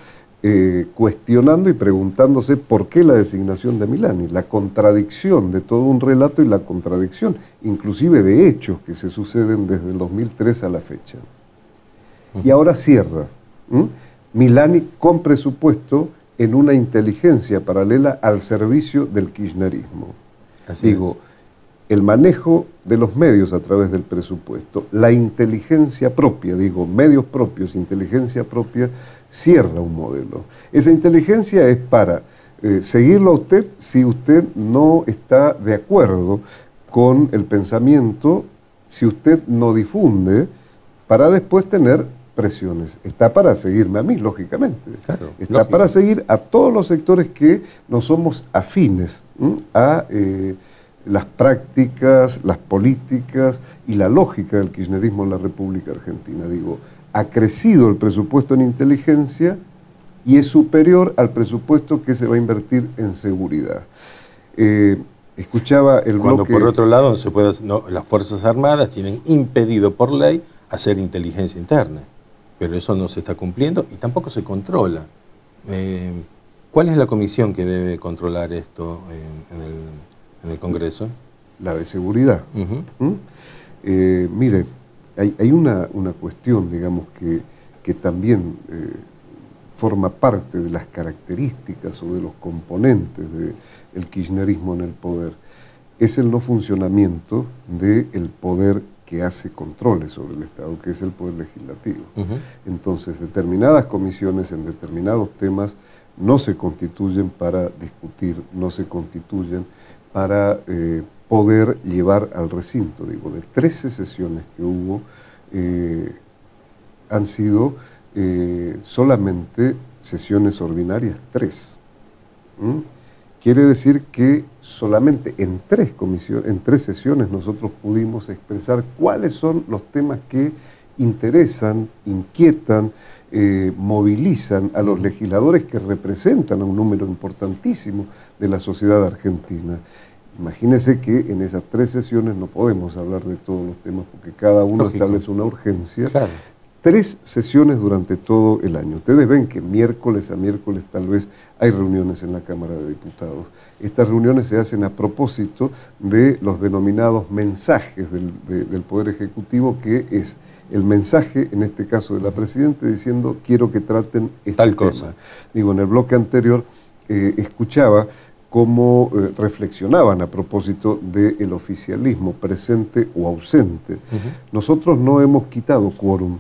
cuestionando y preguntándose por qué la designación de Milani. La contradicción de todo un relato y la contradicción, inclusive de hechos que se suceden desde el 2003 a la fecha. Y ahora cierra. Milani con presupuesto en una inteligencia paralela al servicio del kirchnerismo. Digo, el manejo de los medios a través del presupuesto, la inteligencia propia, digo, medios propios, inteligencia propia, cierra un modelo. Esa inteligencia es para seguirlo a usted si usted no está de acuerdo con el pensamiento, si usted no difunde, para después tener presiones. Está para seguirme a mí, lógicamente. Claro, está para seguir a todos los sectores que no somos afines a las prácticas, las políticas y la lógica del kirchnerismo en la República Argentina. Digo, ha crecido el presupuesto en inteligencia y es superior al presupuesto que se va a invertir en seguridad. Escuchaba el Cuando bloque... por otro lado las Fuerzas Armadas tienen impedido por ley hacer inteligencia interna, pero eso no se está cumpliendo y tampoco se controla. ¿Cuál es la comisión que debe controlar esto en el Congreso? La de seguridad. Mire, hay una cuestión, digamos, que también forma parte de las características o de los componentes del kirchnerismo en el poder. Es el no funcionamiento del poder que hace controles sobre el Estado, que es el poder legislativo. Entonces, determinadas comisiones en determinados temas no se constituyen para discutir, no se constituyen para poder llevar al recinto. Digo, de 13 sesiones que hubo, han sido solamente sesiones ordinarias 3. Quiere decir que solamente en 3 sesiones nosotros pudimos expresar cuáles son los temas que interesan, inquietan, movilizan a los legisladores que representan a un número importantísimo de la sociedad argentina. Imagínense que en esas 3 sesiones no podemos hablar de todos los temas porque cada uno establece una urgencia. Claro. 3 sesiones durante todo el año. Ustedes ven que miércoles a miércoles tal vez hay reuniones en la Cámara de Diputados. Estas reuniones se hacen a propósito de los denominados mensajes del Poder Ejecutivo, que es el mensaje, en este caso de la Presidenta, diciendo quiero que traten tal cosa. Digo, en el bloque anterior escuchaba cómo reflexionaban a propósito del oficialismo presente o ausente. Nosotros no hemos quitado quórum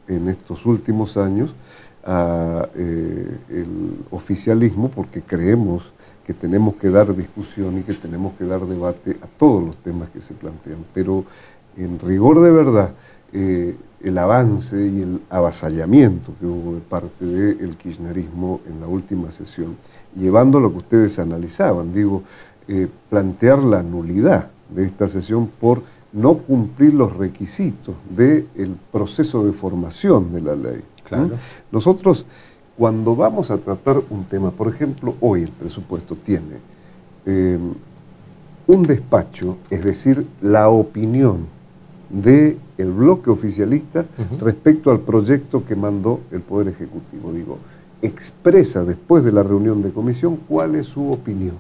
en estos últimos años el oficialismo porque creemos que tenemos que dar discusión y que tenemos que dar debate a todos los temas que se plantean. Pero en rigor de verdad, el avance y el avasallamiento que hubo de parte del kirchnerismo en la última sesión, llevando lo que ustedes analizaban, digo, plantear la nulidad de esta sesión por no cumplir los requisitos del proceso de formación de la ley. Claro. Nosotros, cuando vamos a tratar un tema, por ejemplo, hoy el presupuesto tiene un despacho, es decir, la opinión del bloque oficialista respecto al proyecto que mandó el Poder Ejecutivo. Digo, expresa después de la reunión de comisión cuál es su opinión,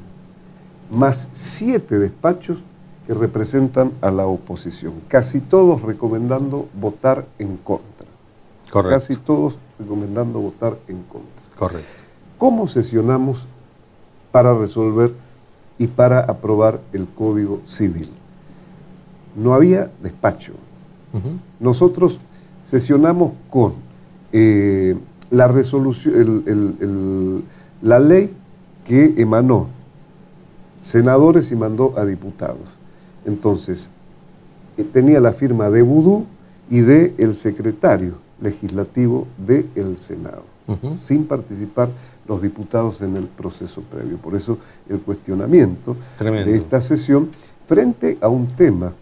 más 7 despachos que representan a la oposición, casi todos recomendando votar en contra. Correcto. Casi todos recomendando votar en contra. Correcto. ¿Cómo sesionamos para resolver y para aprobar el Código Civil? No había despacho. Nosotros sesionamos con la resolución, la ley que emanó senadores y mandó a diputados. Entonces, tenía la firma de Vudú y del secretario legislativo del Senado, sin participar los diputados en el proceso previo. Por eso el cuestionamiento de esta sesión frente a un tema.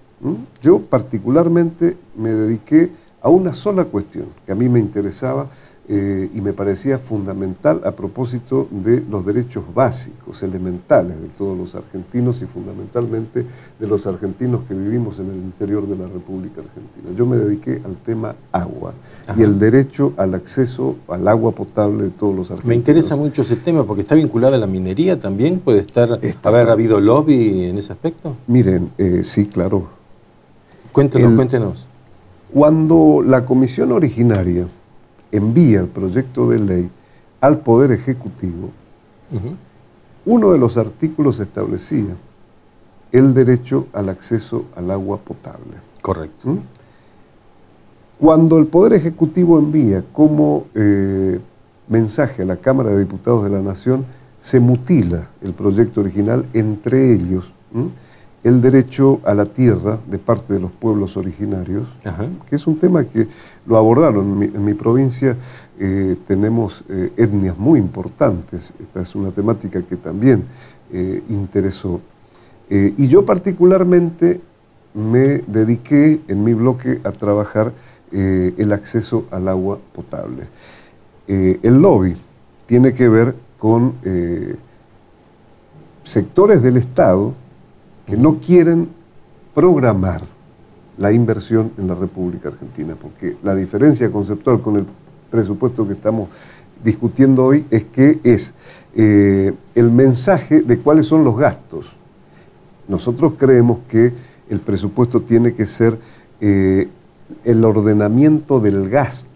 Yo particularmente me dediqué a una sola cuestión que a mí me interesaba y me parecía fundamental a propósito de los derechos básicos, elementales de todos los argentinos y fundamentalmente de los argentinos que vivimos en el interior de la República Argentina. Yo me dediqué al tema agua. Ajá. Y el derecho al acceso al agua potable de todos los argentinos. Me interesa mucho ese tema porque está vinculado a la minería también. ¿Puede haber habido lobby en ese aspecto? Miren, sí, claro. Cuéntenos. Cuando la comisión originaria envía el proyecto de ley al Poder Ejecutivo, uno de los artículos establecía el derecho al acceso al agua potable. Correcto. Cuando el Poder Ejecutivo envía como mensaje a la Cámara de Diputados de la Nación, se mutila el proyecto original, entre ellos el derecho a la tierra de parte de los pueblos originarios, que es un tema que lo abordaron. En mi provincia tenemos etnias muy importantes. Esta es una temática que también interesó. Y yo particularmente me dediqué en mi bloque a trabajar el acceso al agua potable. El lobby tiene que ver con sectores del Estado que no quieren programar la inversión en la República Argentina, porque la diferencia conceptual con el presupuesto que estamos discutiendo hoy es que es el mensaje de cuáles son los gastos. Nosotros creemos que el presupuesto tiene que ser el ordenamiento del gasto.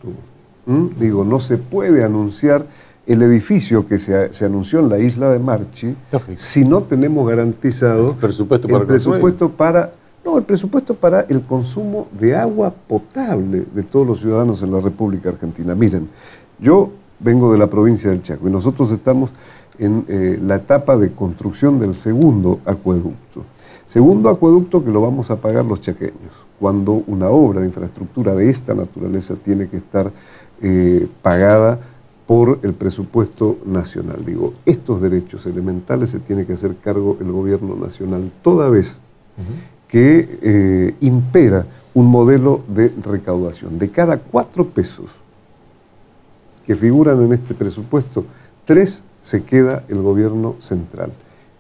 Digo, no se puede anunciar el edificio que se anunció en la isla de Marchi si no tenemos garantizado el presupuesto para el consumo de agua potable de todos los ciudadanos en la República Argentina. Miren, yo vengo de la provincia del Chaco y nosotros estamos en la etapa de construcción del segundo acueducto. Segundo acueducto que lo vamos a pagar los chaqueños. Cuando una obra de infraestructura de esta naturaleza tiene que estar pagada por el presupuesto nacional. Digo, estos derechos elementales se tiene que hacer cargo el gobierno nacional toda vez que impera un modelo de recaudación. De cada 4 pesos que figuran en este presupuesto, 3 se queda el gobierno central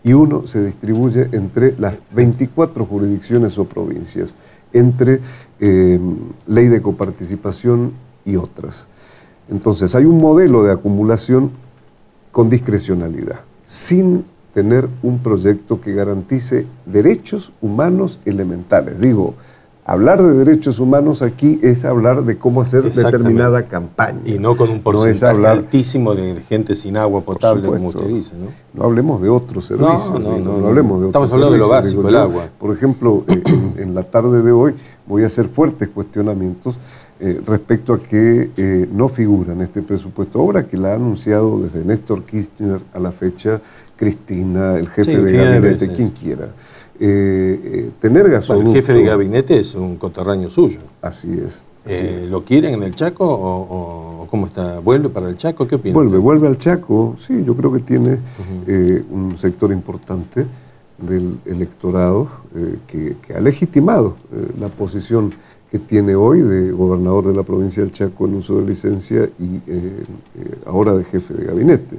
y 1 se distribuye entre las 24 jurisdicciones o provincias, entre ley de coparticipación y otras. Entonces hay un modelo de acumulación con discrecionalidad, sin tener un proyecto que garantice derechos humanos elementales. Digo, hablar de derechos humanos aquí es hablar de cómo hacer determinada campaña. Y no con un porcentaje altísimo de gente sin agua potable, como usted dice, ¿no? No hablemos de otros servicios. No hablemos de otros. Estamos hablando de lo básico, el agua. Por ejemplo, en la tarde de hoy voy a hacer fuertes cuestionamientos respecto a que no figura en este presupuesto, obra que la ha anunciado desde Néstor Kirchner a la fecha Cristina, el jefe de gabinete, quien quiera. Tener gasoducto... El jefe de gabinete es un coterráneo suyo. Así es. ¿Lo quieren en el Chaco o cómo está? ¿Vuelve para el Chaco? ¿Qué opina? Vuelve al Chaco, sí, yo creo que tiene un sector importante del electorado que ha legitimado la posición que tiene hoy de gobernador de la provincia del Chaco en uso de licencia y ahora de jefe de gabinete.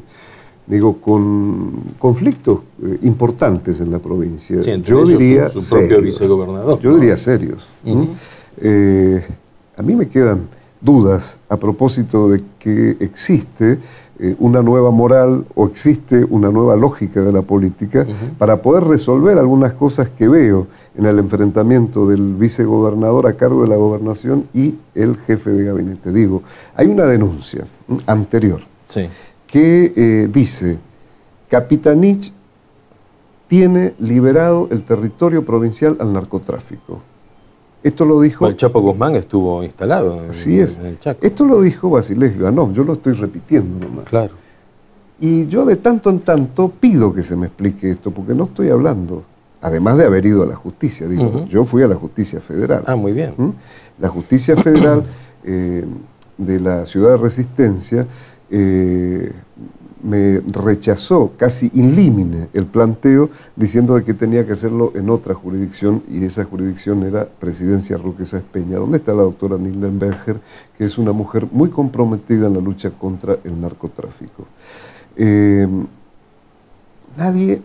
Digo, con conflictos importantes en la provincia. Sí, yo diría su propio vicegobernador. Yo diría serios. A mí me quedan dudas a propósito de que existe una nueva moral o existe una nueva lógica de la política para poder resolver algunas cosas que veo en el enfrentamiento del vicegobernador a cargo de la gobernación y el jefe de gabinete. Digo, hay una denuncia anterior que dice: Capitanich tiene liberado el territorio provincial al narcotráfico. Esto lo dijo... El Chapo Guzmán estuvo instalado en el Chaco. Esto lo dijo Basilés Ivanov, yo lo estoy repitiendo nomás. Claro. Y yo de tanto en tanto pido que se me explique esto, porque no estoy hablando, además de haber ido a la justicia, digo, yo fui a la justicia federal. Ah, muy bien. La justicia federal de la ciudad de Resistencia me rechazó casi in limine el planteo diciendo de que tenía que hacerlo en otra jurisdicción, y esa jurisdicción era Presidencia Roque Sáenz Peña, donde está la doctora Nildenberger, que es una mujer muy comprometida en la lucha contra el narcotráfico. Nadie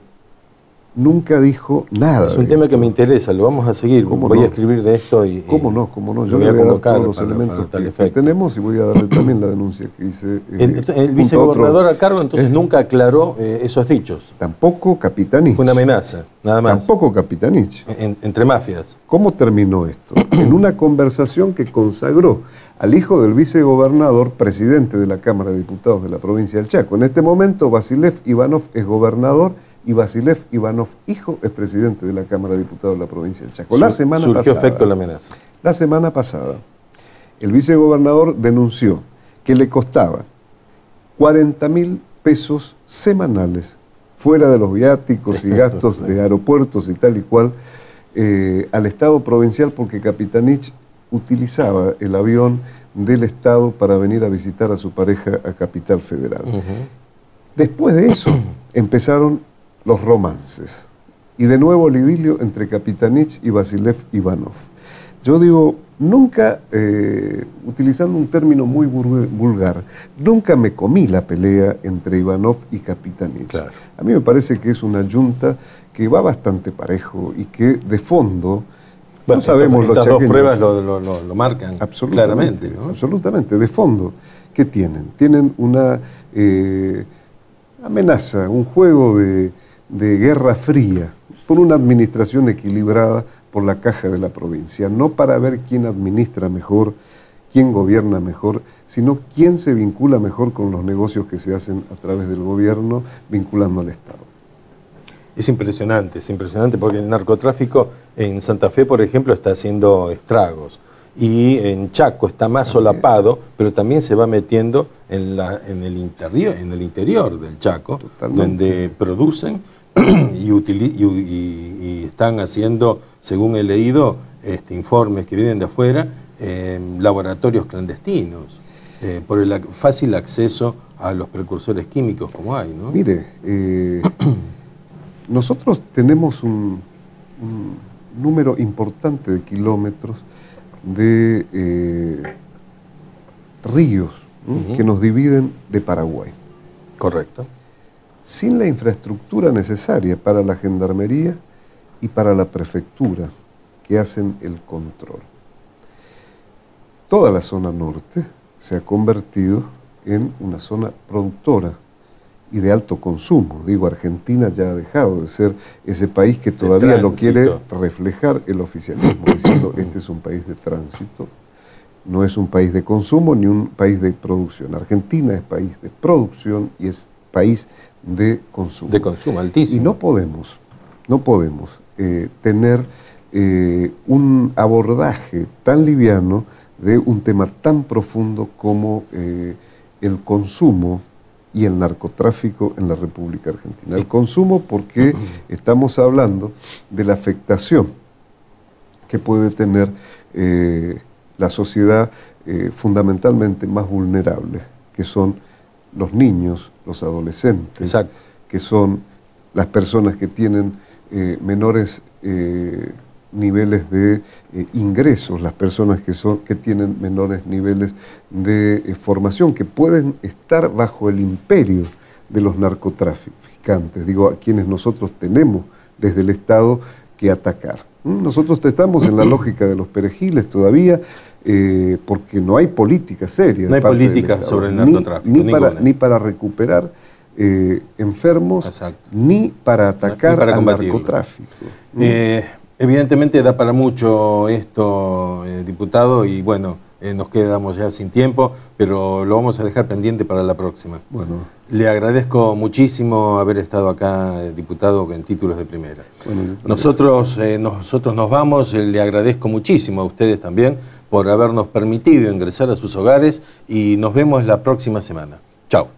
nunca dijo nada. Es un tema que me interesa, lo vamos a seguir. Voy a escribir de esto y... ¿Cómo no? Yo voy a le voy a dar convocar todos los elementos que tenemos, y voy a darle también la denuncia que hice. El vicegobernador a cargo entonces nunca aclaró esos dichos. Tampoco Capitanich. Fue una amenaza, nada más. Tampoco Capitanich. Entre mafias. ¿Cómo terminó esto? En una conversación que consagró al hijo del vicegobernador, presidente de la Cámara de Diputados de la provincia del Chaco. En este momento, Vasilev Ivanov es gobernador y Vasilev Ivanov, hijo, es presidente de la Cámara de Diputados de la provincia del Chaco. Surgió efecto la amenaza. La semana pasada, el vicegobernador denunció que le costaba 40.000 pesos semanales, fuera de los viáticos y gastos de aeropuertos y tal y cual, al Estado provincial, porque Capitanich utilizaba el avión del Estado para venir a visitar a su pareja a Capital Federal. Después de eso empezaron los romances, y de nuevo el idilio entre Capitanich y Vasilev Ivanov. Yo digo, nunca, utilizando un término muy vulgar, nunca me comí la pelea entre Ivanov y Capitanich. Claro. A mí me parece que es una yunta que va bastante parejo y que de fondo... Bueno, no sabemos estas dos pruebas lo marcan claramente, ¿no? Absolutamente, de fondo. ¿Qué tienen? Tienen una amenaza, un juego de guerra fría por una administración equilibrada por la caja de la provincia, no para ver quién administra mejor, quién gobierna mejor, sino quién se vincula mejor con los negocios que se hacen a través del gobierno, vinculando al Estado. Es impresionante porque el narcotráfico en Santa Fe, por ejemplo, está haciendo estragos. Y en Chaco está más solapado, pero también se va metiendo en el interior del Chaco, donde producen y están haciendo, según he leído, informes que vienen de afuera, laboratorios clandestinos, por el fácil acceso a los precursores químicos como hay, ¿no? Mire, nosotros tenemos un número importante de kilómetros de ríos que nos dividen de Paraguay. Correcto. Sin la infraestructura necesaria para la gendarmería y para la prefectura que hacen el control. Toda la zona norte se ha convertido en una zona productora y de alto consumo. Digo, Argentina ya ha dejado de ser ese país que todavía lo quiere reflejar el oficialismo, diciendo este es un país de tránsito, no es un país de consumo ni un país de producción. Argentina es país de producción y es país de consumo. De consumo altísimo. Y no podemos tener un abordaje tan liviano de un tema tan profundo como el consumo y el narcotráfico en la República Argentina. El consumo porque estamos hablando de la afectación que puede tener la sociedad fundamentalmente más vulnerable, que son los niños, los adolescentes, exacto, que son las personas que tienen menores niveles de ingresos, las personas que tienen menores niveles de formación, que pueden estar bajo el imperio de los narcotraficantes, digo, a quienes nosotros tenemos desde el Estado que atacar. Nosotros estamos en la lógica de los perejiles todavía, porque no hay política seria. No hay política sobre el narcotráfico. Ni para recuperar enfermos, exacto, ni para atacar al narcotráfico. Evidentemente da para mucho esto, diputado, y bueno, nos quedamos ya sin tiempo, pero lo vamos a dejar pendiente para la próxima. Bueno. Le agradezco muchísimo haber estado acá, diputado, en títulos de primera. Bueno, nosotros nos vamos, le agradezco muchísimo a ustedes también por habernos permitido ingresar a sus hogares y nos vemos la próxima semana. Chao.